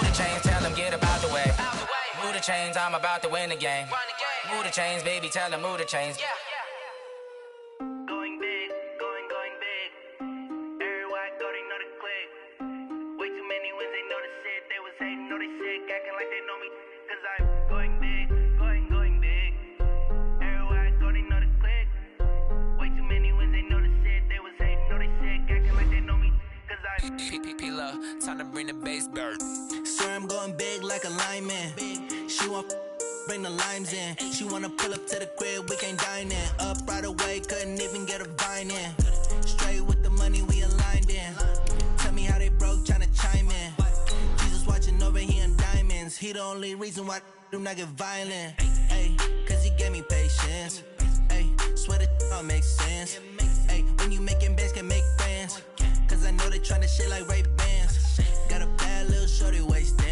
Move the chains, tell them get about the way. Move the chains, I'm about to win the game. Move the chains, baby, tell them move the chains. Going big, going big. Everywhere I go, they know the click. Way too many wins, they know the shit. They was hating, know they sick, acting like they know me. Cause I'm going big, going big. Everywhere I go, they know the click. Way too many wins, they know the shit. They was hating, know they sick, acting like they know me. Cause I'm P-P-P-Love, time to bring the bass bird. Sir, I'm going big like a lineman. She want bring the limes in. She wanna pull up to the crib, we can't dine in. Up right away, couldn't even get a vine in. Straight with the money, we aligned in. Tell me how they broke, tryna chime in. Jesus watching over here in diamonds. He the only reason why do not get violent. Ay, cause he gave me patience. Ay, swear that all makes sense. Ay, when you making bands, can make friends. Cause I know they tryna shit like Ray-Bans. Got a bad little shorty wasting.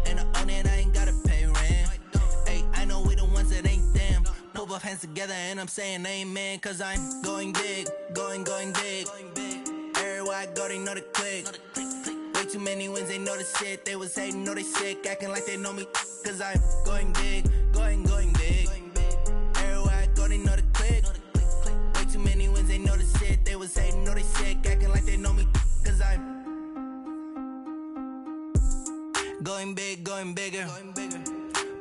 And I own it, I ain't gotta pay rent. Ay, I know we the ones that ain't them. Pull both hands together and I'm saying amen. Cause I'm going big, going big. Everywhere I go, they know the click. Way too many wins, they know the shit. They was hating, know they sick, acting like they know me. Cause I'm going big, going big. Everywhere I go, they know the click. Way too many wins, they know the shit. They was hating, know they sick, acting like they know me. Cause I'm going big, going bigger.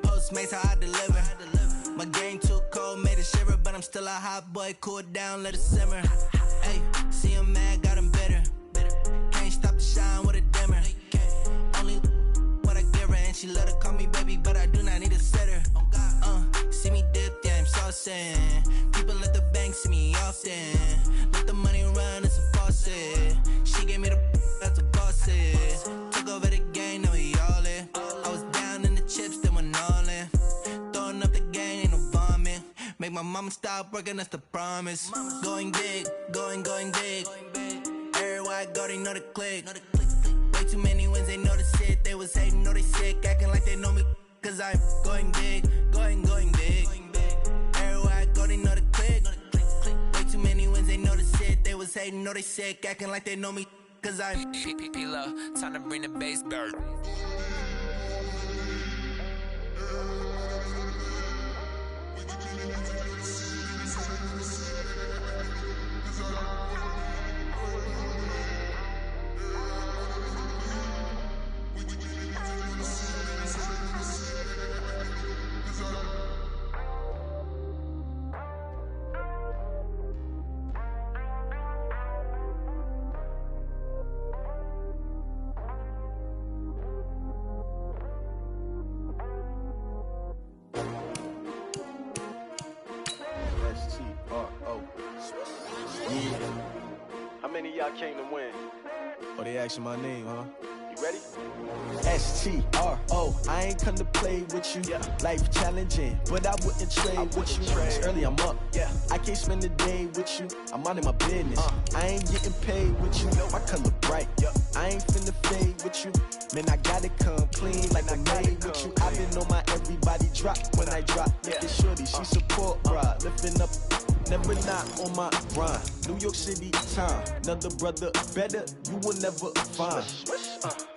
Postmates how I deliver. My game too cold, made it shiver, but I'm still a hot boy. Cool it down, let it simmer. Hey, see him mad, got him bitter. Can't stop the shine with a dimmer. Only what I give her, and she let her call me baby, but I do not need a sitter. See me dip, yeah, I'm saucing. People at the bank see me often. Let the money run, it's a faucet. She gave me the that's a boss it. Took over the game, now we all in. I was down in the chips, then went all in. Throwing up the game, ain't no vomit. Make my mama stop working, that's the promise. Going big, going big. Everywhere I go, they know the click. Way too many wins, they know the shit. They was hating, know they sick, acting like they know me. Cause I'm going big, going big. Everywhere I go, they know the click. Way too many wins, they know the shit. They was hating, know they sick, acting like they know me. Cause I'm P-P-P-Love, time to bring the bass bird. How many of y'all came to win? Oh, they asking my name, huh? You ready? S-T-R-O, I ain't come to play with you. Yeah. Life challenging, but I wouldn't trade with you. It's early, I'm up. Yeah. I can't spend the day with you. I'm minding my business. I ain't getting paid with you. My color bright. Yeah. I ain't finna fade with you. Man, I gotta come clean like I made with you. I've been on my everybody drop when I drop. Look at shorty, she support, bruh. Lifting up. Never not on my grind. New York City time. Another brother better, you will never find.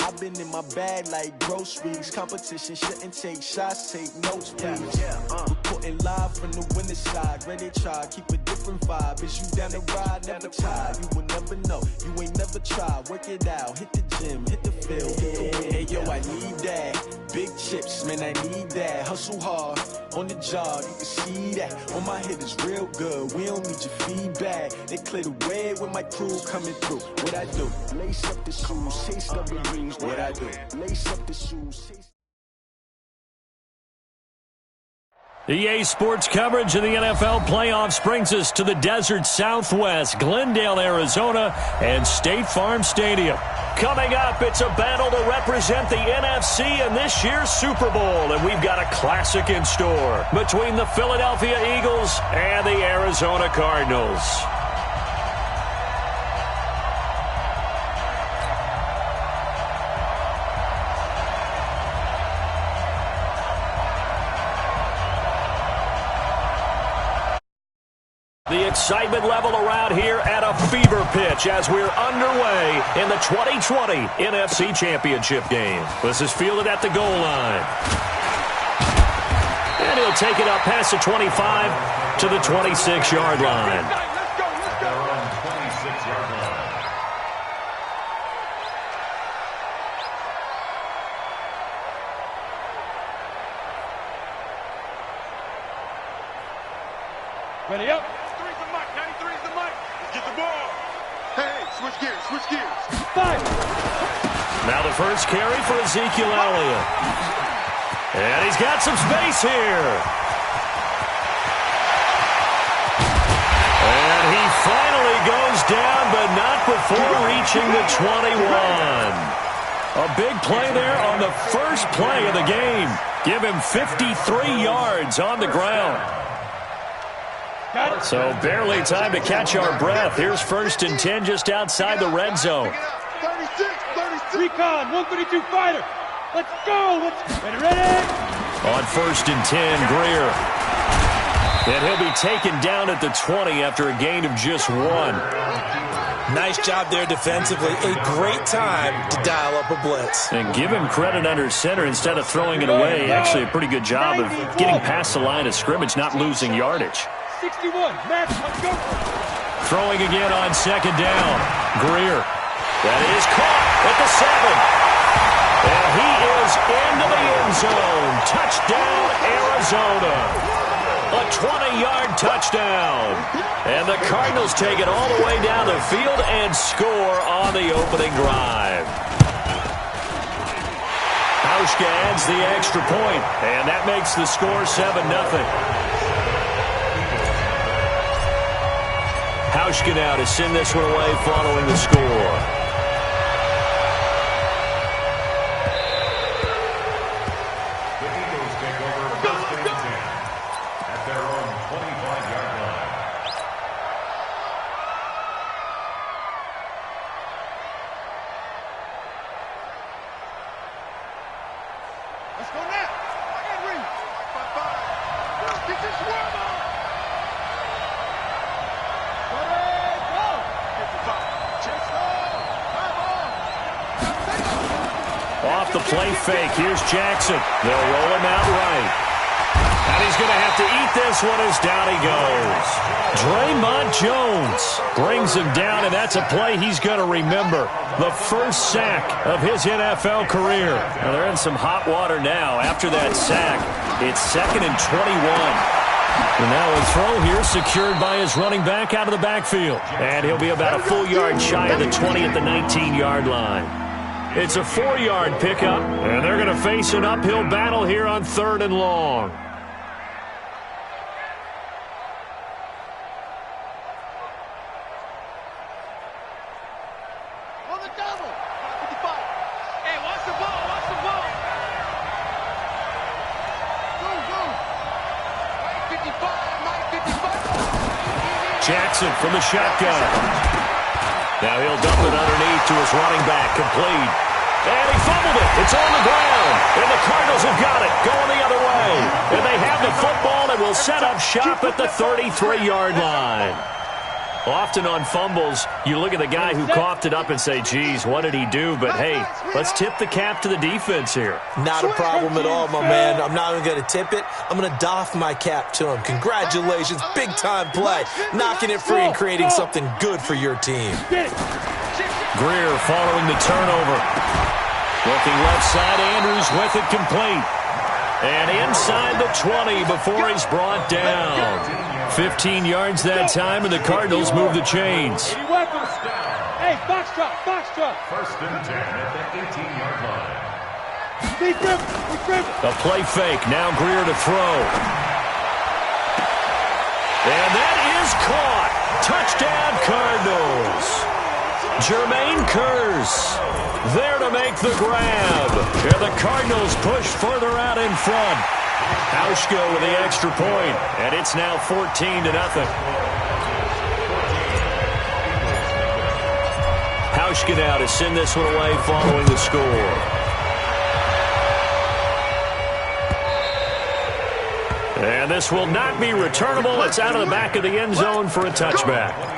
I've been in my bag like groceries. Competition shouldn't take shots, take notes, please. Reporting live from the winning side. Ready to try, keep a different vibe. Is you down the ride, never tired. You will never know, you ain't never tried. Work it out, hit the gym, hit the field, hit the win. Hey yo, I need that. Big chips, man, I need that. Hustle hard, on the job, you can see that. On my head is real good, we don't need your feedback. They clear the way with my crew coming through. What I do? Lace up the shoes, chase the rings. What I do? Lace up the shoes, chase. EA Sports coverage of the NFL playoffs brings us to the desert Southwest, Glendale, Arizona, and State Farm Stadium. Coming up, it's a battle to represent the NFC in this year's Super Bowl, and we've got a classic in store between the Philadelphia Eagles and the Arizona Cardinals. The excitement level around here at a fever pitch as we're underway in the 2020 NFC Championship game. This is fielded at the goal line. And he'll take it up past the 25 to the 26-yard line. Ready up. 93's the mic. 93's the mic. Let's get the ball. Hey, switch gears. Switch gears. 5. Now the first carry for Ezekiel Elliott. And he's got some space here. And he finally goes down, but not before reaching the 21. A big play there on the first play of the game. Give him 53 yards on the ground. So barely time to catch our breath. Here's 1st and 10 just outside the red zone. 36. Recon, 132 fighter. Let's go. Ready. On 1st and 10, Greer. And he'll be taken down at the 20 after a gain of just 1. Nice job there defensively. A great time to dial up a blitz. And give him credit under center instead of throwing it away. Actually a pretty good job of getting past the line of scrimmage, not losing yardage. 61, Matt, let's go. Throwing again on 2nd down. Greer. That is caught at the 7. And he is into the end zone. Touchdown, Arizona. A 20-yard touchdown. And the Cardinals take it all the way down the field and score on the opening drive. Hauschka adds the extra point, and that makes the score 7-0. Hauschka now to send this one away following the score. The Eagles take over 1st and 10 at their own 25-yard line. Let's go now. I got read. 5-5. Get this one on. Off the play fake, here's Jackson. They'll roll him out right. And he's going to have to eat this one as down he goes. Draymond Jones brings him down, and that's a play he's going to remember. The first sack of his NFL career. Now they're in some hot water now. After that sack, it's 2nd and 21. And now a throw here secured by his running back out of the backfield. And he'll be about a full yard shy of the 20 at the 19-yard line. It's a 4-yard pickup, and they're going to face an uphill battle here on 3rd and long. On the double. 55. Hey, watch the ball. Watch the ball. Go. 55. Jackson from the shotgun. Now he'll dump it underneath to his running back, complete. And he fumbled it. It's on the ground. And the Cardinals have got it, going the other way. And they have the football and will set up shop at the 33-yard line. Often on fumbles, you look at the guy who coughed it up and say, geez, what did he do? But, hey, let's tip the cap to the defense here. Not a problem at all, my man. I'm not even going to tip it. I'm going to doff my cap to him. Congratulations. Big-time play. Knocking it free and creating something good for your team. Greer following the turnover. Looking left side, Andrews with it complete. And inside the 20 before he's brought down. 15 yards that time, and the Cardinals move the chains. Hey, box drop. 1st and 10 at the 18-yard line. A play fake. Now Greer to throw. And that is caught. Touchdown, Cardinals. Jermaine Kearse there to make the grab. And the Cardinals push further out in front. Hauschka with the extra point, and it's now 14-0. Hauschka now to send this one away following the score. And this will not be returnable. It's out of the back of the end zone for a touchback.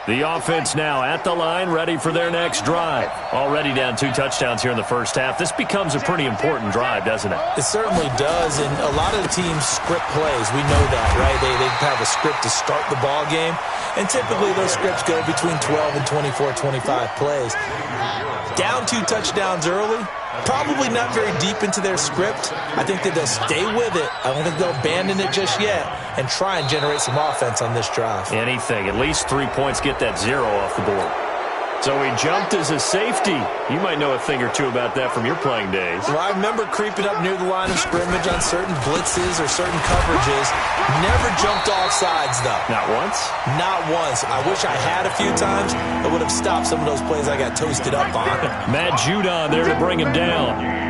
The offense now at the line, ready for their next drive. Already down 2 touchdowns here in the first half. This becomes a pretty important drive, doesn't it? It certainly does, and a lot of the teams script plays. We know that, right? They have a script to start the ball game, and typically those scripts go between 12 and 24, 25 plays. Down 2 touchdowns early, probably not very deep into their script. I think that they'll stay with it. I don't think they'll abandon it just yet and try and generate some offense on this drive. Anything. At least 3 points, get that 0 off the board. So he jumped as a safety. You might know a thing or two about that from your playing days. Well, I remember creeping up near the line of scrimmage on certain blitzes or certain coverages. Never jumped off sides, though. Not once? Not once. I wish I had a few times. I would have stopped some of those plays I got toasted up on. Matt Judon there to bring him down.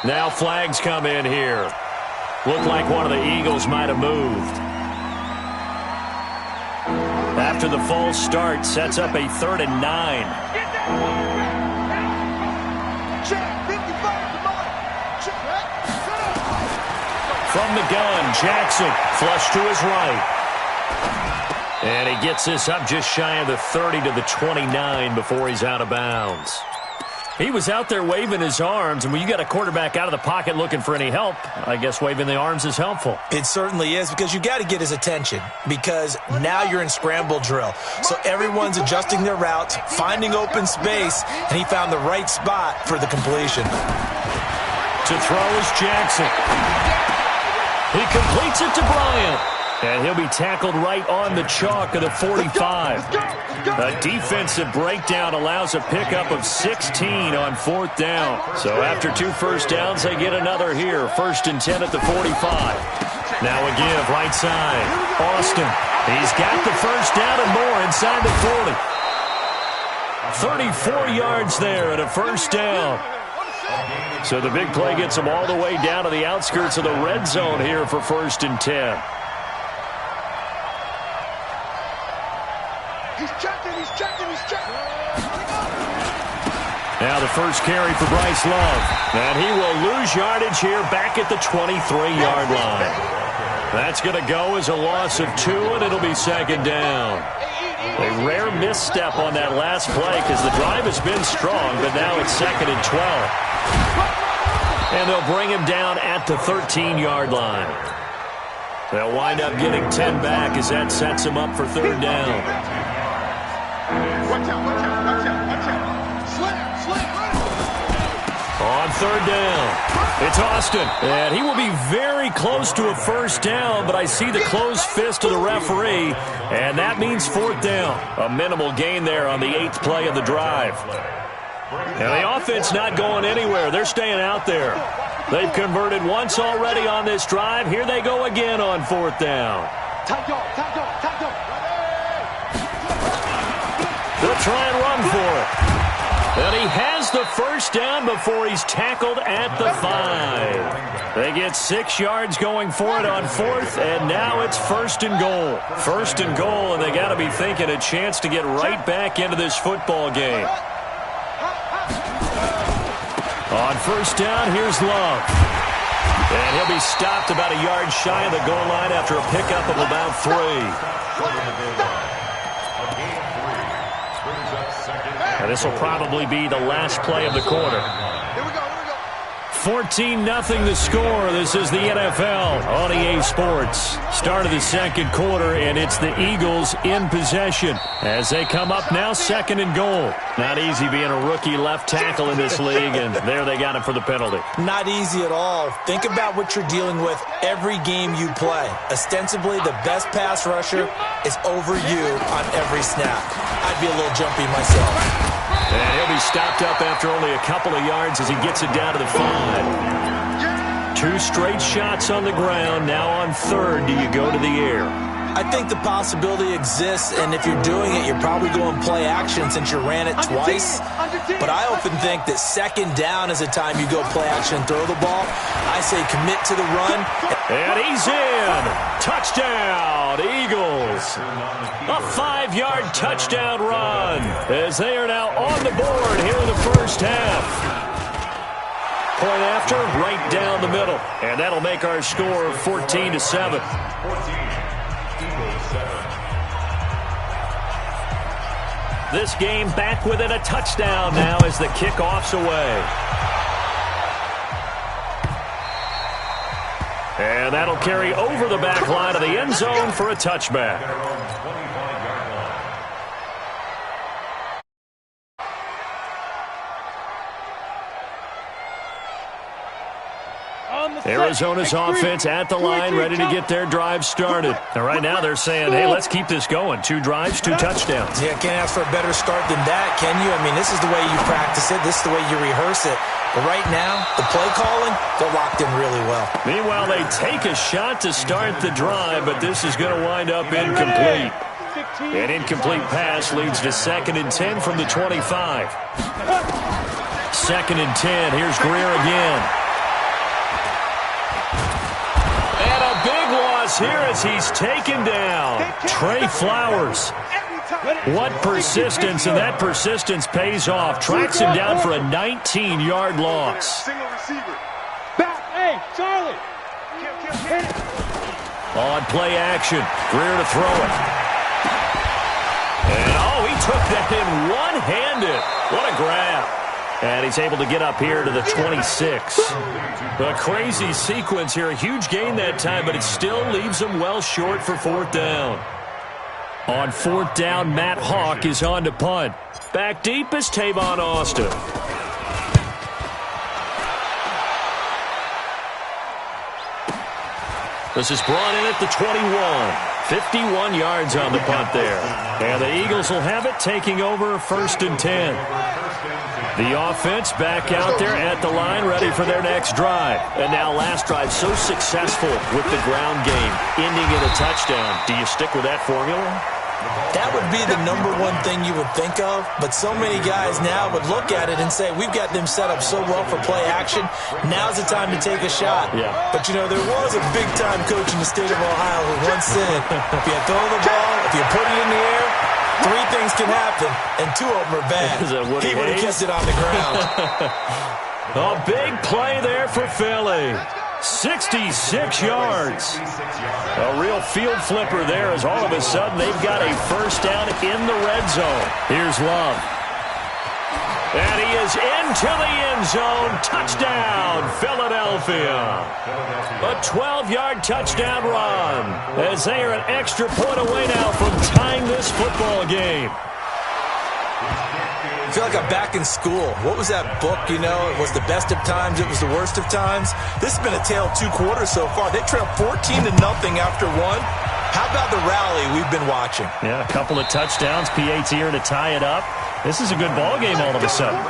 Now flags come in here. Looked like one of the Eagles might have moved. After the false start, sets up a 3rd and 9. From the gun, Jackson flush to his right. And he gets this up just shy of the 30 to the 29 before he's out of bounds. He was out there waving his arms, and when you got a quarterback out of the pocket looking for any help, I guess waving the arms is helpful. It certainly is, because you got to get his attention, because now you're in scramble drill. So everyone's adjusting their routes, finding open space, and he found the right spot for the completion. To throw is Jackson. He completes it to Bryant. And he'll be tackled right on the chalk of the 45. A defensive breakdown allows a pickup of 16 on 4th down. So after 2 first downs, they get another here. 1st and 10 at the 45. Now a give, right side. Austin. He's got the first down and more inside the 40. 34 yards there at a first down. So the big play gets them all the way down to the outskirts of the red zone here for 1st and 10. Now the first carry for Bryce Love. And he will lose yardage here back at the 23-yard line. That's going to go as a loss of 2, and it'll be 2nd down. A rare misstep on that last play because the drive has been strong, but now it's 2nd and 12. And they'll bring him down at the 13-yard line. They'll wind up getting 10 back as that sets him up for 3rd down. Watch out, watch out, watch out, watch out. On 3rd down, it's Austin. And he will be very close to a first down, but I see the closed fist of the referee, and that means 4th down. A minimal gain there on the 8th play of the drive. And the offense not going anywhere. They're staying out there. They've converted once already on this drive. Here they go again on 4th down. They'll try and run for it. And he has the first down before he's tackled at the 5. They get 6 yards going for it on 4th, and now it's 1st and goal. 1st and goal, and they got to be thinking a chance to get right back into this football game. On 1st down, here's Love. And he'll be stopped about a yard shy of the goal line after a pickup of about 3. And this will probably be the last play of the quarter. 14-0 the score. This is the NFL on EA Sports. Start of the 2nd quarter, and it's the Eagles in possession as they come up now 2nd and goal. Not easy being a rookie left tackle in this league, and there they got him for the penalty. Not easy at all. Think about what you're dealing with every game you play. Ostensibly, the best pass rusher is over you on every snap. I'd be a little jumpy myself. And he'll be stopped up after only a couple of yards as he gets it down to the 5. 2 straight shots on the ground. Now on 3rd, do you go to the air? I think the possibility exists, and if you're doing it, you're probably going play action since you ran it twice. But I often think that second down is a time you go play action and throw the ball. I say commit to the run. And he's in. Touchdown, Eagles. A 5-yard touchdown run as they are now on the board here in the first half. Point after, right down the middle. And that'll make our score 14-7. This game back within a touchdown now as the kickoff's away. And that'll carry over the back line of the end zone for a touchback. Arizona's offense at the line, ready to get their drive started. And right now they're saying, hey, let's keep this going. 2 drives, 2 touchdowns. Yeah, can't ask for a better start than that, can you? I mean, this is the way you practice it. This is the way you rehearse it. But right now, the play calling, they're locked in really well. Meanwhile, they take a shot to start the drive, but this is going to wind up incomplete. An incomplete pass leads to 2nd and 10 from the 25. 2nd and 10. Here's Greer again. And a big loss here as he's taken down. Trey Flowers. What persistence, and that persistence pays off. Tracks him down for a 19-yard loss. Single receiver. Back, hey, Charlie. On play action, Greer to throw it. And, he took that in one-handed. What a grab. And he's able to get up here to the 26. A crazy sequence here. A huge gain that time, but it still leaves him well short for 4th down. On 4th down, Matt Hawk is on to punt. Back deep is Tavon Austin. This is brought in at the 21. 51 yards on the punt there. And the Eagles will have it, taking over 1st and 10. The offense back out there at the line, ready for their next drive. And now last drive so successful with the ground game, ending in a touchdown. Do you stick with that formula? That would be the number one thing you would think of, but so many guys now would look at it and say, we've got them set up so well for play action, now's the time to take a shot. Yeah. But, there was a big-time coach in the state of Ohio who once said, if you throw the ball, if you put it in the air, 3 things can happen, and 2 of them are bad. He would have kept it on the ground. A big play there for Philly. 66 yards. A real field flipper there as all of a sudden they've got a 1st down in the red zone. Here's Love. And he is into the end zone. Touchdown, Philadelphia. A 12-yard touchdown run as they are an extra point away now from tying this football game. I feel like I'm back in school. What was that book, It was the best of times, it was the worst of times. This has been a tale of 2 quarters so far. They trailed 14-0 after 1. How about the rally we've been watching? Yeah, a couple of touchdowns. PAT here to tie it up. This is a good ball game all of a sudden.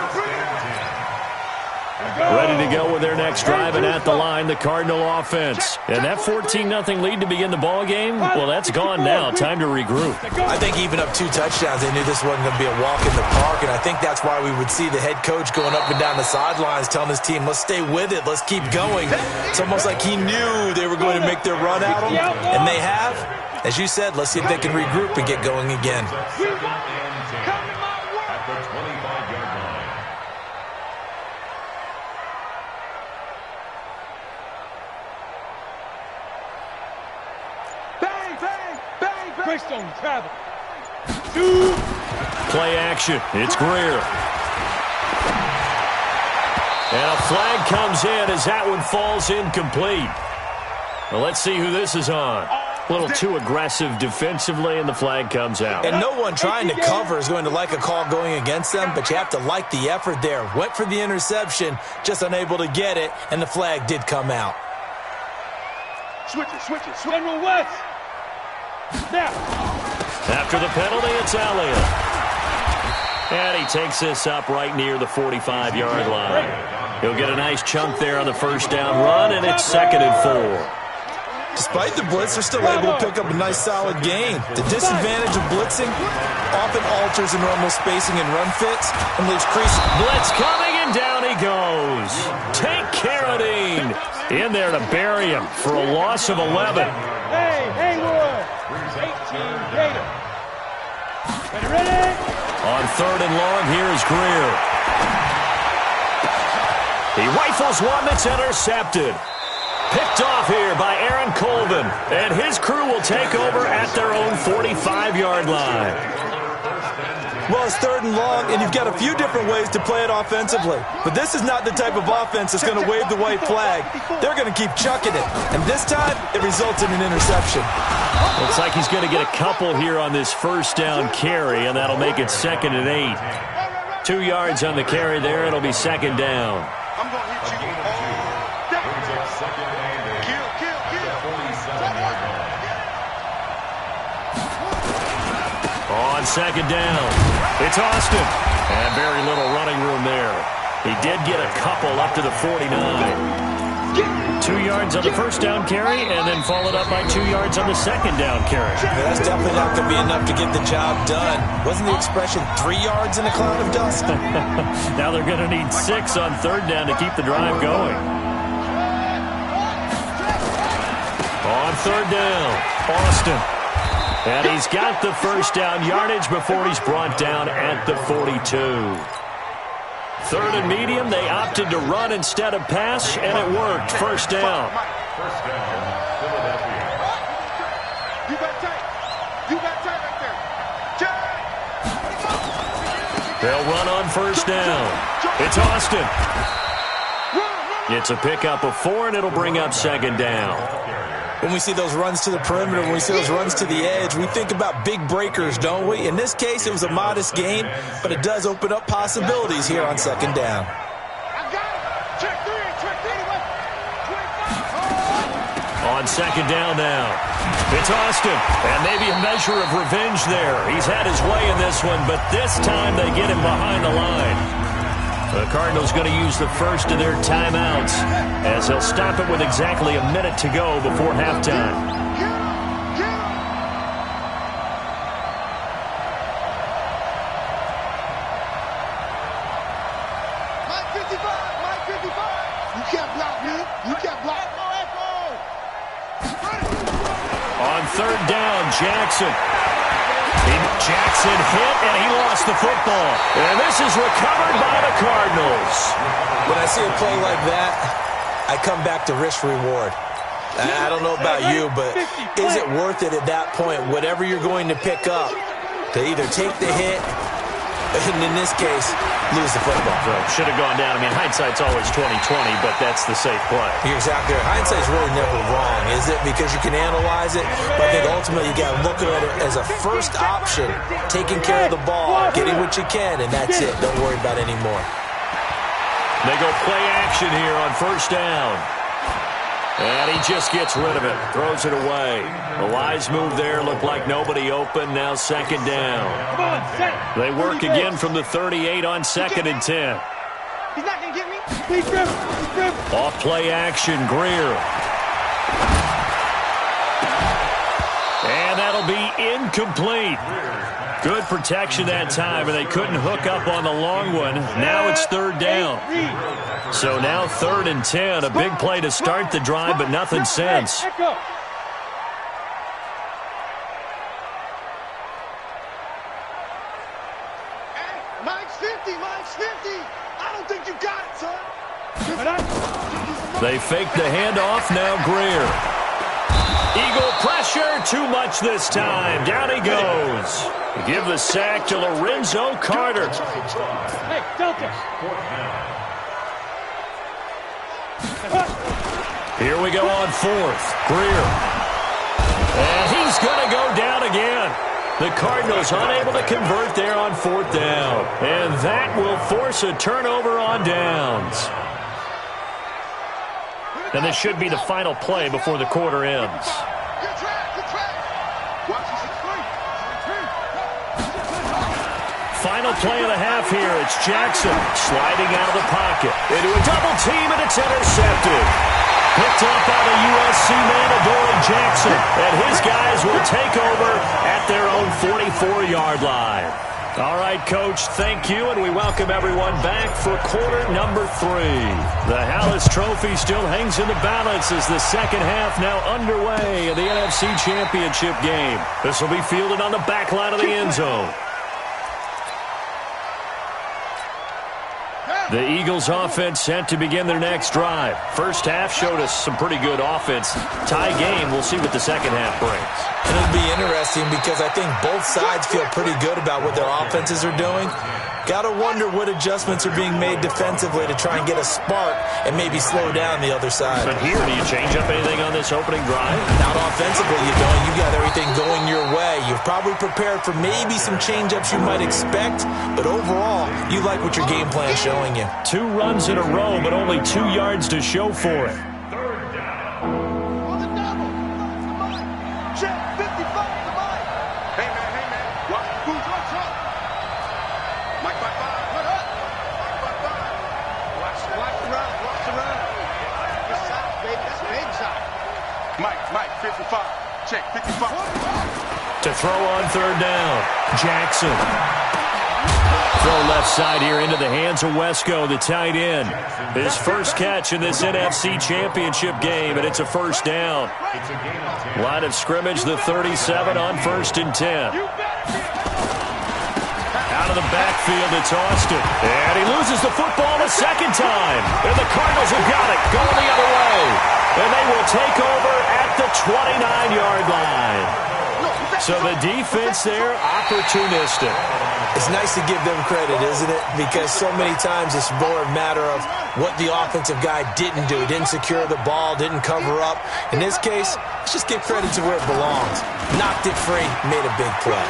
Ready to go with their next drive, and at the line, the Cardinal offense. And that 14-0 lead to begin the ball game, well, that's gone now. Time to regroup. I think even up 2 touchdowns, they knew this wasn't going to be a walk in the park, and I think that's why we would see the head coach going up and down the sidelines telling his team, let's stay with it, let's keep going. It's almost like he knew they were going to make their run at him, and they have. As you said, let's see if they can regroup and get going again. Greystone travel. Play action. It's Greer. And a flag comes in as that one falls incomplete. Well, let's see who this is on. A little too aggressive defensively, and the flag comes out. And no one trying to cover is going to like a call going against them, but you have to like the effort there. Went for the interception, just unable to get it, and the flag did come out. Switch it. General West. Now. After the penalty, it's Elliott. And he takes this up right near the 45-yard line. He'll get a nice chunk there on the 1st down run, and it's 2nd and 4. Despite the blitz, they're still able to pick up a nice, solid gain. The disadvantage of blitzing often alters the normal spacing and run fits and leaves creases. Blitz coming, and down he goes. Take Carradine in there to bury him for a loss of 11. Hey, Haywood. 18 Gator. Ready? On 3rd and long, here's Greer. He rifles one that's intercepted. Picked off here by Aaron Colvin, and his crew will take over at their own 45-yard line. Well, it's 3rd and long, and you've got a few different ways to play it offensively. But this is not the type of offense that's going to wave the white flag. They're going to keep chucking it. And this time, it results in an interception. Looks like he's going to get a couple here on this first down carry, and that'll make it 2nd and 8. 2 yards on the carry there. It'll be 2nd down. I'm going to hit you all day. On 2nd down, it's Austin. And very little running room there. He did get a couple up to the 49. 2 yards on the first down carry, and then followed up by 2 yards on the 2nd down carry. Yeah, that's definitely not going to be enough to get the job done. Wasn't the expression 3 yards in a cloud of dust? Now they're going to need 6 on 3rd down to keep the drive going. On 3rd down, Austin. And he's got the first down yardage before he's brought down at the 42. 3rd and medium, they opted to run instead of pass, and it worked. First down. First down, Philadelphia. You got tight. You got tight right there. They'll run on first down. It's Austin. It's a pickup of 4, and it'll bring up 2nd down. When we see those runs to the perimeter, when we see those runs to the edge, we think about big breakers, don't we? In this case, it was a modest gain, but it does open up possibilities here on 2nd down. On 2nd down now, it's Austin, and maybe a measure of revenge there. He's had his way in this one, but this time they get him behind the line. The Cardinals going to use the first of their timeouts as they'll stop it with exactly a minute to go before halftime. Mike 55, Mike 55. You can't block me. You can't block. On 3rd down, Jackson. Jackson hit, and he lost the football. And this is recovered by the Cardinals. When I see a play like that, I come back to risk-reward. I don't know about you, but is it worth it at that point, whatever you're going to pick up, to either take the hit, and in this case, lose the football? So should have gone down. I mean, hindsight's always 20/20, but that's the safe play. You're exactly right. Hindsight's really never wrong, is it? Because you can analyze it, but I think ultimately you got to look at it as a first option, taking care of the ball, getting what you can, and that's it. Don't worry about it anymore. They go play action here on first down. And he just gets rid of it, throws it away. The wise move there, looked like nobody open, now 2nd down. They work again from the 38 on 2nd and 10. He's not going to get me. He's driven. Off play action, Greer. And that'll be incomplete. Good protection that time, and they couldn't hook up on the long one. Now it's 3rd down. So now 3rd and 10, a big play to start the drive, but nothing since. Mike's 50, Mike's 50. I don't think you got it, son. They fake the handoff, now Greer. Eagle pressure, too much this time. Down he goes. Give the sack to Lorenzo Carter. Hey, Delta. Here we go on 4th. Greer. And he's going to go down again. The Cardinals unable to convert there on 4th down. And that will force a turnover on downs. And this should be the final play before the quarter ends. Final play of the half here. It's Jackson sliding out of the pocket into a double team, and it's intercepted. Picked up by the USC man, Adoree Jackson. And his guys will take over at their own 44-yard line. All right, Coach, thank you, and we welcome everyone back for quarter number 3. The Hallis Trophy still hangs in the balance as the second half now underway in the NFC Championship game. This will be fielded on the back line of the end zone. The Eagles offense set to begin their next drive. First half showed us some pretty good offense. Tie game, we'll see what the second half brings. It'll be interesting because I think both sides feel pretty good about what their offenses are doing. Got to wonder what adjustments are being made defensively to try and get a spark and maybe slow down the other side. But here, do you change up anything on this opening drive? Not offensively, you don't. You got everything going your way. You've probably prepared for maybe some change-ups you might expect, but overall, you like what your game plan is showing you. 2 runs in a row, but only 2 yards to show for it. Mike, 55. Check, 55. To throw on third down, Jackson. Throw left side here into the hands of Wesco, the tight end. His first catch in this NFC Championship game, and it's a first down. Line of scrimmage, the 37 on 1st and 10. Out of the backfield, it's Austin. And he loses the football a second time. And the Cardinals have got it, going the other way. And they will take over at the 29-yard line. So the defense there, opportunistic. It's nice to give them credit, isn't it? Because so many times it's more a matter of what the offensive guy didn't do. Didn't secure the ball, didn't cover up. In this case, let's just give credit to where it belongs. Knocked it free, made a big play.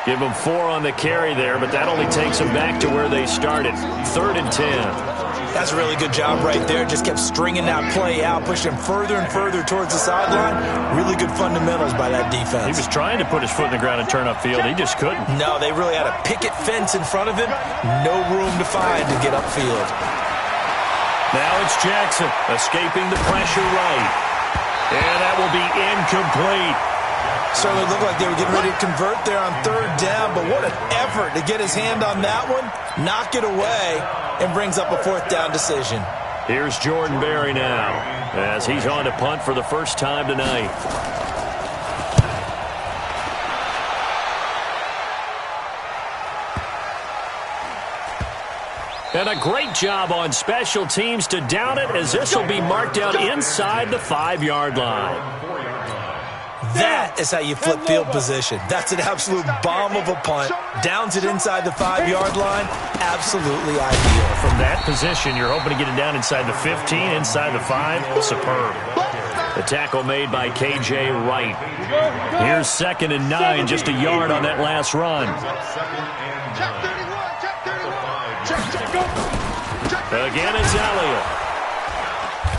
Give them 4 on the carry there, but that only takes them back to where they started. 3rd and 10. That's a really good job right there. Just kept stringing that play out, pushing him further and further towards the sideline. Really good fundamentals by that defense. He was trying to put his foot in the ground and turn upfield. He just couldn't. No, they really had a picket fence in front of him. No room to find to get upfield. Now it's Jackson escaping the pressure right. And that will be incomplete. Certainly looked like they were getting ready to convert there on 3rd down, but what an effort to get his hand on that one, knock it away, and brings up a 4th down decision. Here's Jordan Berry now, as he's on to punt for the first time tonight. And a great job on special teams to down it, as this will be marked out inside the 5-yard line. That is how you flip field position. That's an absolute bomb of a punt. Downs it inside the 5-yard line. Absolutely ideal. From that position, you're hoping to get it down inside the 15, inside the 5. Superb. The tackle made by K.J. Wright. Here's 2nd and 9, just a yard on that last run. Again, it's Elliott.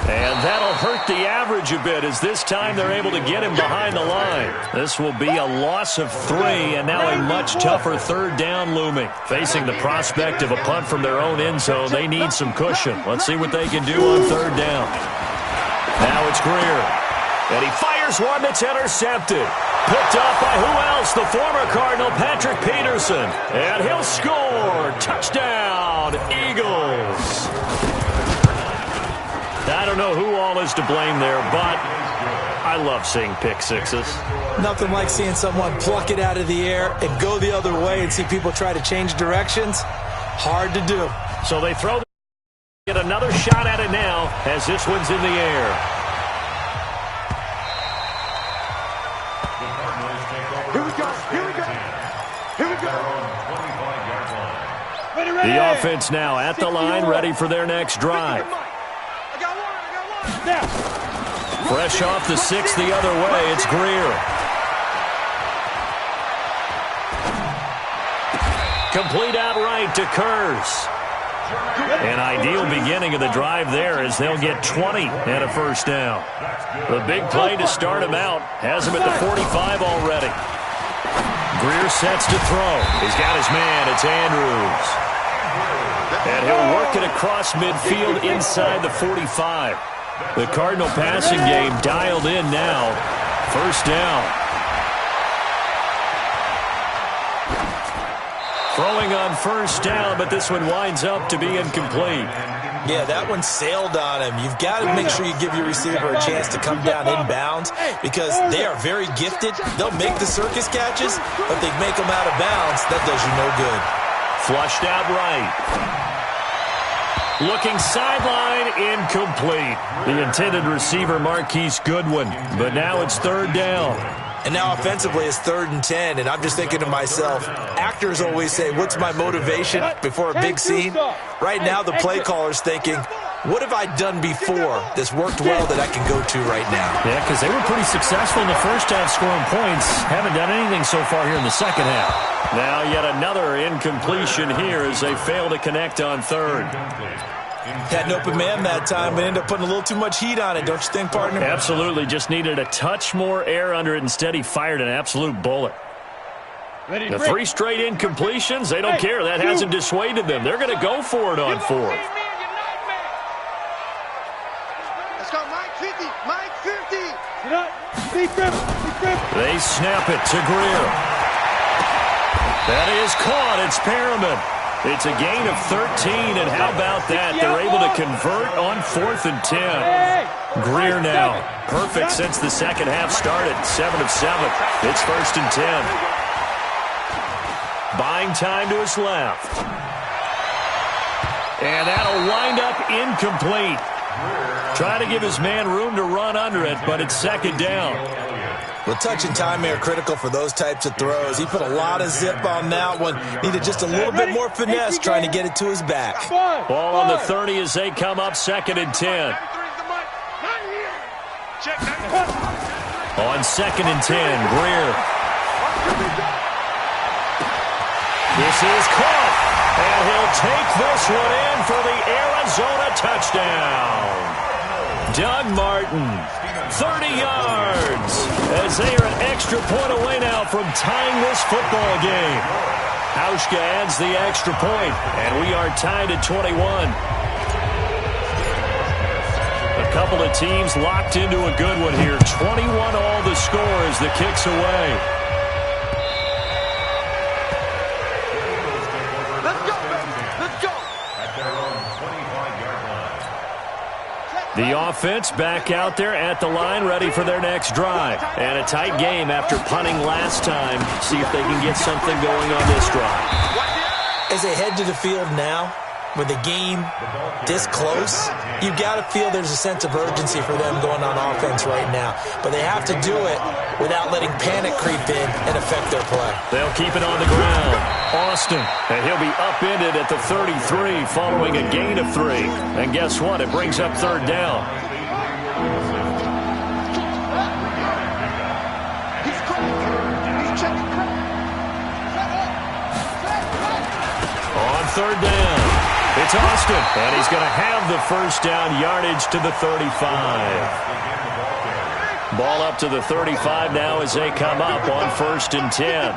And that'll hurt the average a bit, as this time they're able to get him behind the line. This will be a loss of 3, and now a much tougher 3rd down looming. Facing the prospect of a punt from their own end zone, they need some cushion. Let's see what they can do on 3rd down. Now it's Greer. And he fires one that's intercepted. Picked up by who else? The former Cardinal, Patrick Peterson. And he'll score. Touchdown, Eagles. I don't know who all is to blame there, but I love seeing pick sixes. Nothing like seeing someone pluck it out of the air and go the other way and see people try to change directions. Hard to do. So they throw, get another shot at it now as this one's in the air. Here we go. Here we go. Here we go. The offense now at the line, ready for their next drive. Fresh off the 6 the other way, it's Greer. Complete outright to Kurz. An ideal beginning of the drive there, as they'll get 20 and a first down. The big play to start him out has him at the 45 already. Greer sets to throw. He's got his man. It's Andrews. And he'll work it across midfield inside the 45. The Cardinal passing game dialed in now. First down. Throwing on first down, but this one winds up to be incomplete. Yeah, that one sailed on him. You've got to make sure you give your receiver a chance to come down inbounds because they are very gifted. They'll make the circus catches, but if they make them out of bounds, that does you no good. Flushed out right. Looking sideline, incomplete. The intended receiver, Marquise Goodwin, but now it's third down. And now offensively it's 3rd and 10, and I'm just thinking to myself, actors always say, what's my motivation before a big scene? Right now the play caller's thinking, what have I done before that's worked well that I can go to right now? Yeah, because they were pretty successful in the first half scoring points. Haven't done anything so far here in the second half. Now yet another incompletion here as they fail to connect on third. Had an open man that time, but ended up putting a little too much heat on it, don't you think, partner? Absolutely. Just needed a touch more air under it. Instead, he fired an absolute bullet. The 3 straight incompletions, they don't care. That hasn't dissuaded them. They're going to go for it on fourth. Let's go, Mike 50. Mike 50. They snap it to Greer. That is caught. It's Perriman. It's a gain of 13, and how about that? They're able to convert on 4th and 10. Greer now, perfect since the second half started, 7 of 7. It's 1st and 10. Buying time to his left. And that'll wind up incomplete. Try to give his man room to run under it, but it's 2nd down. Well, touch and time are critical for those types of throws. He put a lot of zip on that one. Needed just a little bit more finesse trying to get it to his back. Ball on the 30 as they come up 2nd and 10. On 2nd and 10, Greer. This is caught. And he'll take this one in for the Arizona touchdown. Doug Martin, 30 yards, as they are an extra point away now from tying this football game. Hauschka adds the extra point, and we are tied at 21. A couple of teams locked into a good one here. 21 all the score as the kick's away. The offense back out there at the line, ready for their next drive. And a tight game after punting last time. See if they can get something going on this drive. As they head to the field now, with the game this close, you've got to feel there's a sense of urgency for them going on offense right now. But they have to do it without letting panic creep in and affect their play. They'll keep it on the ground. Austin, and he'll be upended at the 33 following a gain of 3. And guess what? It brings up 3rd down. On 3rd down, it's Austin, and he's going to have the first down yardage to the 35. Ball up to the 35 now as they come up on 1st and 10.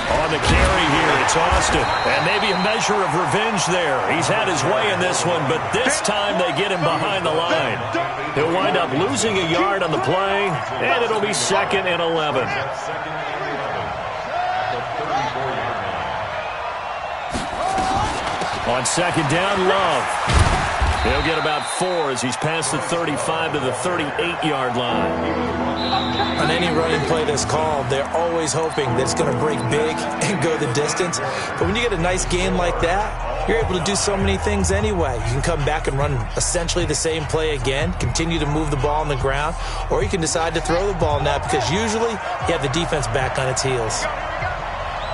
On the carry here, it's Austin. And maybe a measure of revenge there. He's had his way in this one, but this time they get him behind the line. He'll wind up losing a yard on the play, and it'll be 2nd and 11. On 2nd down, Love. He'll get about 4 as he's past the 35 to the 38-yard line. On any running play that's called, they're always hoping that it's going to break big and go the distance. But when you get a nice gain like that, you're able to do so many things anyway. You can come back and run essentially the same play again, continue to move the ball on the ground, or you can decide to throw the ball now because usually you have the defense back on its heels.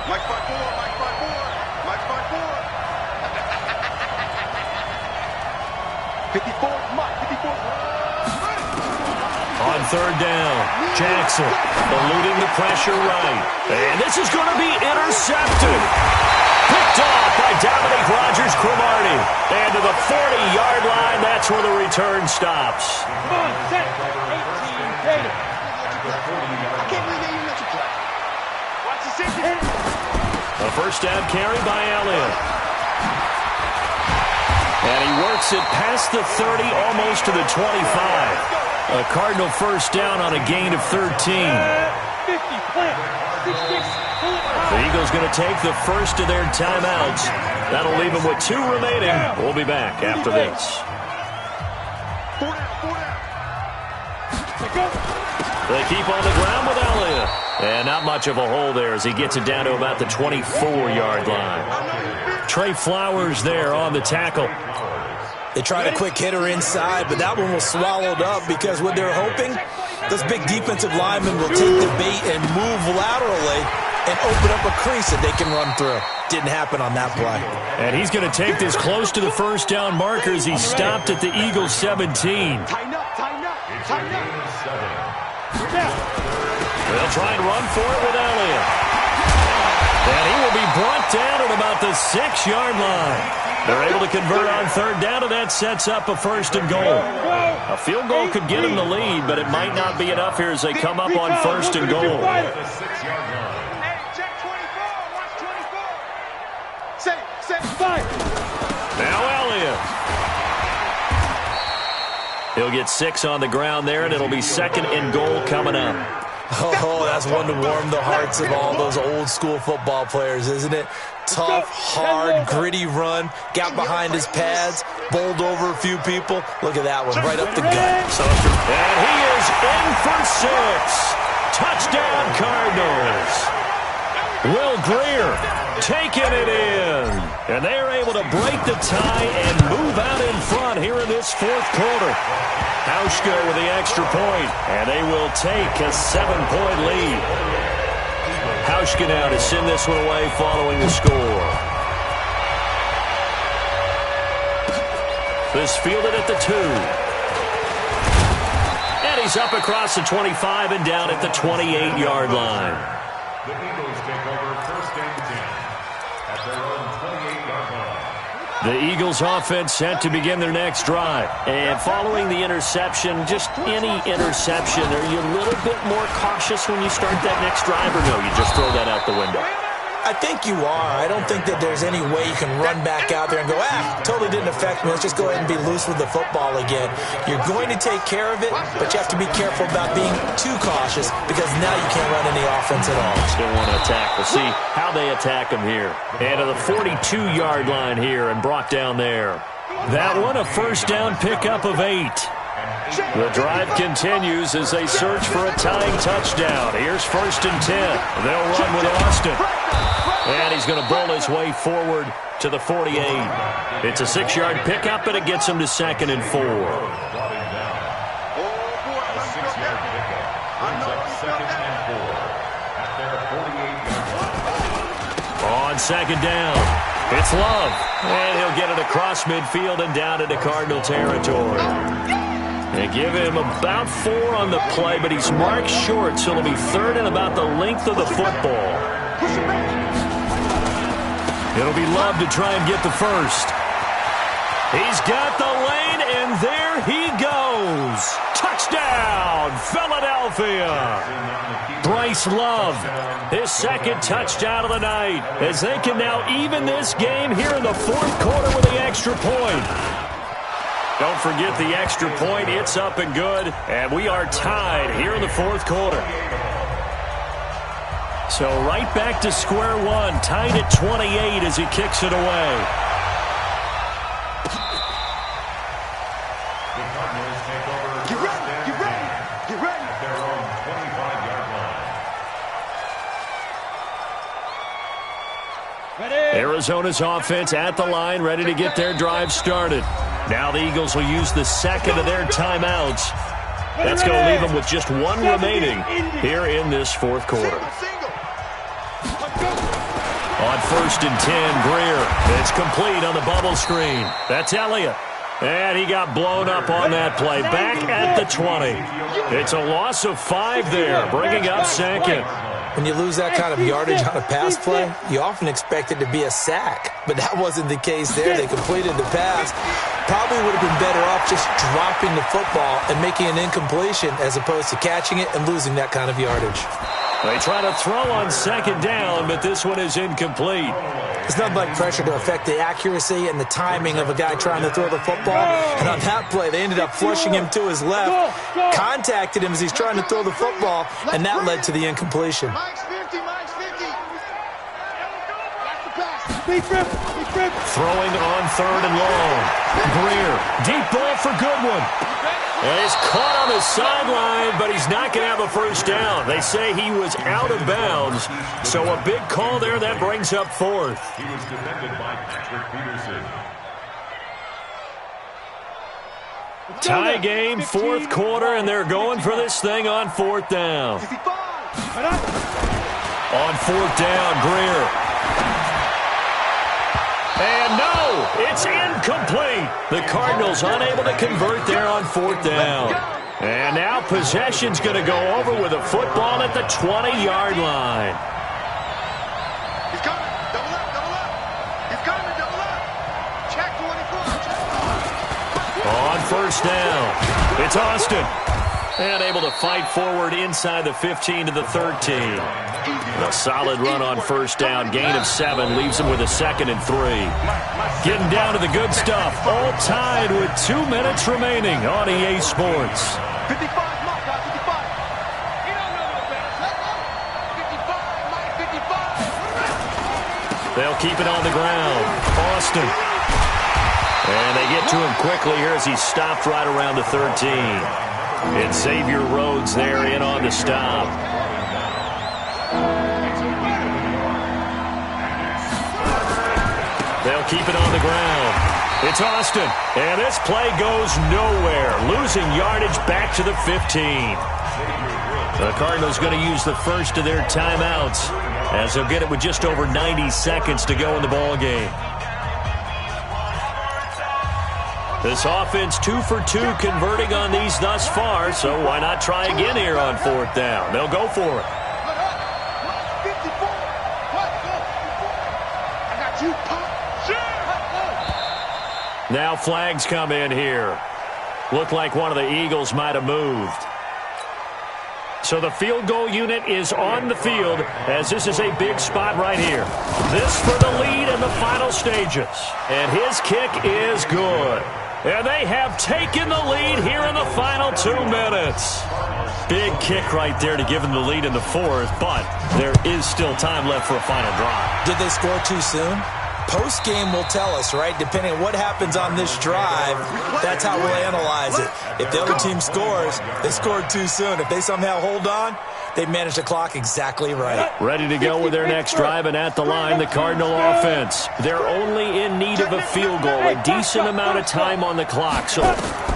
Mike 5-4, Mike 5-4, Mike 5-4. 54, Mike 54. On 3rd down, Jackson eluding the pressure right. And this is going to be intercepted. Picked off by Dominic Rodgers-Cromartie. And to the 40-yard line, that's where the return stops. Come on, set. 18, Tatum. I can't believe they even let you play. Watch the safety. A first down carry by Elliott. And he works it past the 30, almost to the 25. A Cardinal first down on a gain of 13. 50, plant, 66, The Eagles going to take the first of their timeouts. That'll leave them with 2 remaining. We'll be back after this. They keep on the ground with Elliott. And not much of a hole there as he gets it down to about the 24-yard line. Trey Flowers there on the tackle. They tried a quick hitter inside, but that one was swallowed up because what they're hoping, those big defensive linemen will take the bait and move laterally and open up a crease that they can run through. Didn't happen on that play. And he's going to take this close to the first down markers. He stopped at the Eagles 17. Tighten up. They'll try and run for it with Elliott. And he will be brought down at about the 6-yard line. They're able to convert on third down, and that sets up a first and goal. A field goal could get them the lead, but it might not be enough here as they come up on first and goal. Now Elliott. He'll get 6 on the ground there, and it'll be second and goal coming up. Oh, that's one to warm the hearts of all those old-school football players, isn't it? Tough, hard, gritty run. Got behind his pads, bowled over a few people. Look at that one, right up the gut. And he is in for 6. Touchdown, Cardinals. Will Greer taking it in. And they're able to break the tie and move out in front here in this fourth quarter. Hauschka with the extra point, and they will take a 7-point lead. Hauschka now to send this one away following the score. This fielded at the 2. And he's up across the 25 and down at the 28-yard line. The Eagles take over first and 10 at their own 28-yard line. The Eagles offense set to begin their next drive. And following the interception, just any interception, are you a little bit more cautious when you start that next drive, or no, you just throw that out the window? I think you are. I don't think that there's any way you can run back out there and go, totally didn't affect me. Let's just go ahead and be loose with the football again. You're going to take care of it, but you have to be careful about being too cautious because now you can't run any offense at all. Still want to attack. We'll see how they attack him here. And to the 42-yard line here and brought down there. That one a first down pickup of 8. The drive continues as they search for a tying touchdown. Here's first and 10. They'll run with Austin. And he's going to bowl his way forward to the 48. It's a 6-yard pickup, and it gets him to second and 4. A 6-yard pickup brings up second and 4 at their 48-yard line. On second down, it's Love. And he'll get it across midfield and down into Cardinal territory. They give him about 4 on the play, but he's marked short, so it'll be third and about the length of the football. It'll be Love to try and get the first. He's got the lane, and there he goes. Touchdown, Philadelphia. Bryce Love, his second touchdown of the night, as they can now even this game here in the fourth quarter with the extra point. Don't forget the extra point. It's up and good, and we are tied here in the fourth quarter. So right back to square one, tied at 28 as he kicks it away. The Cardinals take over first and 10 at their own 25-yard line. Arizona's offense at the line, ready to get their drive started. Now the Eagles will use the second of their timeouts. That's going to leave them with just 1 remaining here in this fourth quarter. On first and 10, Greer. It's complete on the bubble screen. That's Elliott. And he got blown up on that play. Back at the 20. It's a loss of 5 there, bringing up second. When you lose that kind of yardage on a pass play, you often expect it to be a sack. But that wasn't the case there. They completed the pass. Probably would have been better off just dropping the football and making an incompletion as opposed to catching it and losing that kind of yardage. They try to throw on second down, but this one is incomplete. It's nothing like pressure to affect the accuracy and the timing of a guy trying to throw the football. And on that play, they ended up flushing him to his left, contacted him as he's trying to throw the football, and that led to the incompletion. Throwing on third and long. Greer, deep ball for Goodwin. And he's caught on the sideline, but he's not going to have a first down. They say he was out of bounds, so a big call there that brings up fourth. He was defended by Patrick Peterson. Tie game, fourth quarter, and they're going for this thing on fourth down. On fourth down, Greer. And no, it's incomplete. The Cardinals unable to convert there on fourth down. And now possession's going to go over with a football at the 20-yard line. He's coming. Double up, double up. He's coming, double up. Check 24. On first down, it's Austin. And able to fight forward inside the 15 to the 13. A solid run on first down. Gain of 7 leaves him with a 2nd and 3. Getting down to the good stuff. All tied with 2 minutes remaining on EA Sports. 55, mark out, 55. He don't know no better. 55, Mike, 55. They'll keep it on the ground. Austin. And they get to him quickly here as he's stopped right around the 13. And Xavier Rhodes there in on the stop. They'll keep it on the ground. It's Austin. And this play goes nowhere. Losing yardage back to the 15. The Cardinals going to use the first of their timeouts as they'll get it with just over 90 seconds to go in the ball game. This offense 2 for 2 converting on these thus far, so why not try again here on fourth down? They'll go for it. Now flags come in here. Looked like one of the Eagles might have moved. So the field goal unit is on the field as this is a big spot right here. This for the lead in the final stages. And his kick is good. And they have taken the lead here in the final 2 minutes. Big kick right there to give them the lead in the fourth, but there is still time left for a final drive. Did they score too soon? Post-game will tell us, right? Depending on what happens on this drive, that's how we'll analyze it. If the other team scores, they scored too soon. If they somehow hold on, they manage the clock exactly right. Ready to go with their next drive, and at the line, the Cardinal offense. They're only in need of a field goal, a decent amount of time on the clock. So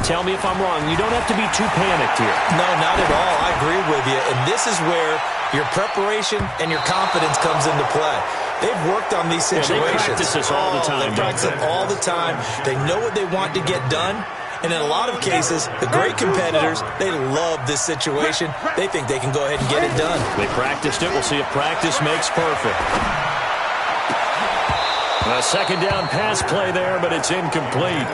tell me if I'm wrong. You don't have to be too panicked here. No, not at all. I agree with you. And this is where your preparation and your confidence comes into play. They've worked on these situations. Yeah, they practice this all the time. They practice it all the time. They know what they want to get done. And in a lot of cases, the great competitors, they love this situation. They think they can go ahead and get it done. They practiced it. We'll see if practice makes perfect. A second down pass play there, but it's incomplete.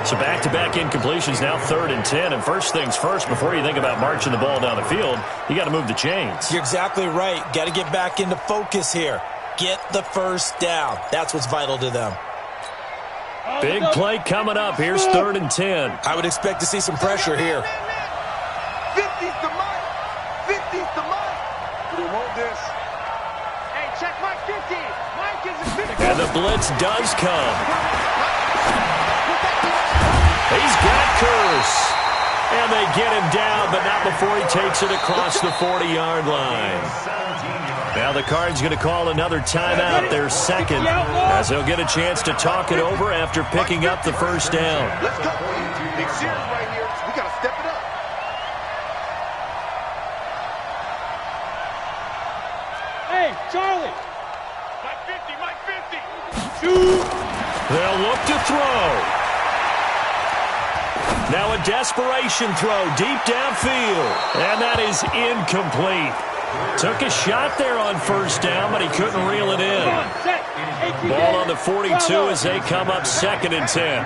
So back-to-back incompletions, now 3rd and 10. And first things first, before you think about marching the ball down the field, you got to move the chains. You're exactly right. Got to get back into focus here. Get the first down. That's what's vital to them. Big play coming up. Here's 3rd and 10. I would expect to see some pressure here. 50's the Mike. 50's the Mike. We want this. Hey, check Mike 50. Mike is a 50. And the blitz does come. He's got Curse. And they get him down, but not before he takes it across the 40-yard line. Now the Cards going to call another timeout, their second, as they'll get a chance to talk it over after picking up the first down. Let's go. Big series right here. We got to step it up. Hey, Charlie. Mike 50, Mike 50. Shoot. They'll look to throw. Now a desperation throw deep downfield, and that is incomplete. Took a shot there on first down, but he couldn't reel it in. Ball on the 42 as they come up 2nd and 10.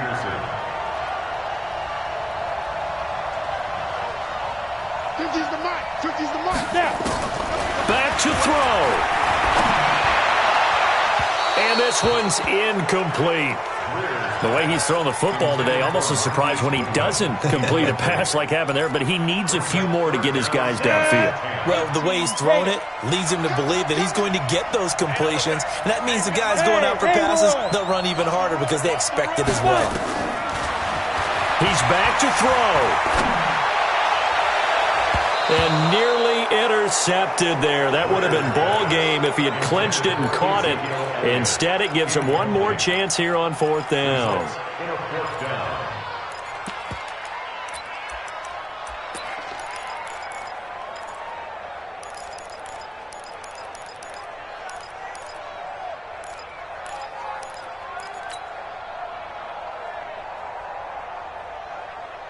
to throw. And this one's incomplete. The way he's throwing the football today, almost a surprise when he doesn't complete a pass like happened there, but he needs a few more to get his guys downfield. Well, the way he's thrown it leads him to believe that he's going to get those completions, and that means the guys going out for passes, they'll run even harder because they expect it as well. He's back to throw. And nearly intercepted there. That would have been ball game if he had clinched it and caught it. Instead, it gives him one more chance here on 4th down.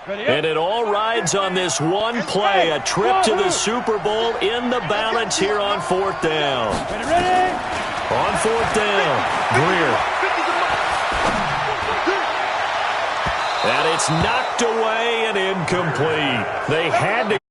And it all rides on this one play, a trip to the Super Bowl in the balance here on 4th down. On 4th down, Greer. And it's knocked away and incomplete. They had to